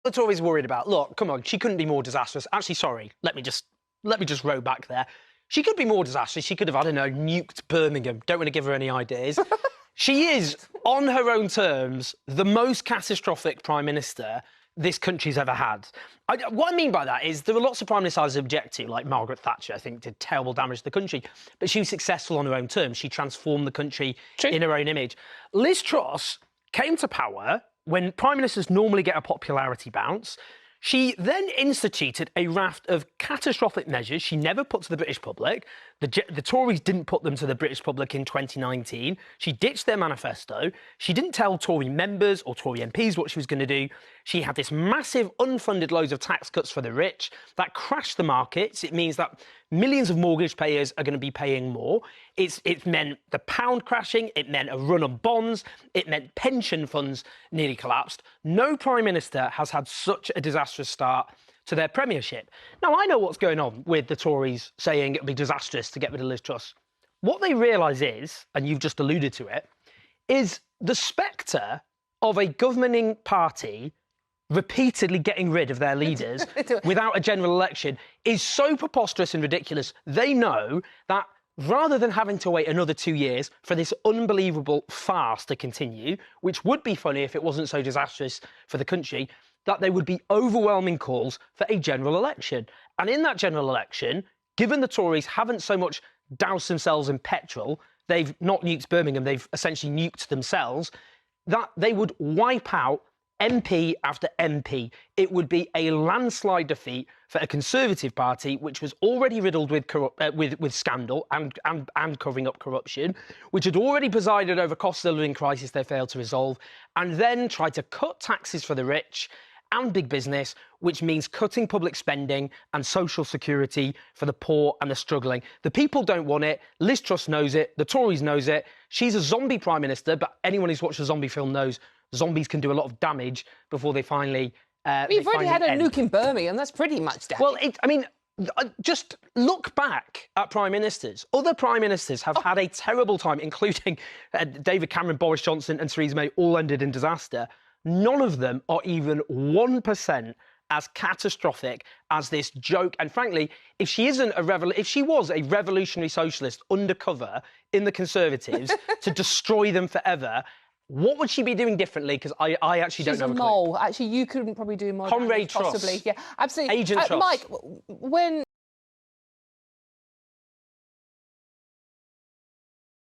The Tories worried about, look, come on, she couldn't be more disastrous. Actually, sorry, let me just row back there. She could be more disastrous. She could have, I don't know, nuked Birmingham. Don't want to give her any ideas. She is, on her own terms, the most catastrophic Prime Minister this country's ever had. What I mean by that is there are lots of Prime Ministers I object to, like Margaret Thatcher, I think, did terrible damage to the country. But she was successful on her own terms. She transformed the country in her own image. Liz Truss came to power when Prime Ministers normally get a popularity bounce. She then instituted a raft of catastrophic measures she never put to the British public. The Tories didn't put them to the British public in 2019. She ditched their manifesto. She didn't tell Tory members or Tory MPs what she was going to do. She had this massive unfunded loads of tax cuts for the rich that crashed the markets. It means that millions of mortgage payers are going to be paying more. It meant the pound crashing. It meant a run on bonds. It meant pension funds nearly collapsed. No Prime Minister has had such a disastrous start to their premiership. Now, I know what's going on with the Tories saying it'll be disastrous to get rid of Liz Truss. What they realise is, and you've just alluded to it, is the spectre of a governing party repeatedly getting rid of their leaders without a general election is so preposterous and ridiculous. They know that rather than having to wait another 2 years for this unbelievable farce to continue, which would be funny if it wasn't so disastrous for the country, that there would be overwhelming calls for a general election. And in that general election, given the Tories haven't so much doused themselves in petrol, they've not nuked Birmingham, they've essentially nuked themselves, that they would wipe out MP after MP. It would be a landslide defeat for a Conservative Party, which was already riddled with scandal and covering up corruption, which had already presided over cost of living crisis they failed to resolve, and then tried to cut taxes for the rich and big business, which means cutting public spending and social security for the poor and the struggling. The people don't want it. Liz Truss knows it. The Tories knows it. She's a zombie Prime Minister, but anyone who's watched a zombie film knows zombies can do a lot of damage before they finally We've already had a nuke in Birmingham. That's pretty much damage. Well, just look back at Prime Ministers. Other Prime Ministers have had a terrible time, including David Cameron, Boris Johnson and Theresa May, all ended in disaster. None of them are even 1% as catastrophic as this joke. And frankly, if she was a revolutionary socialist undercover in the Conservatives to destroy them forever, what would she be doing differently? Because I actually don't know. She's a mole. Actually, you couldn't probably do more. Comrade Truss. Possibly. Yeah, absolutely. Agent Truss. Mike, when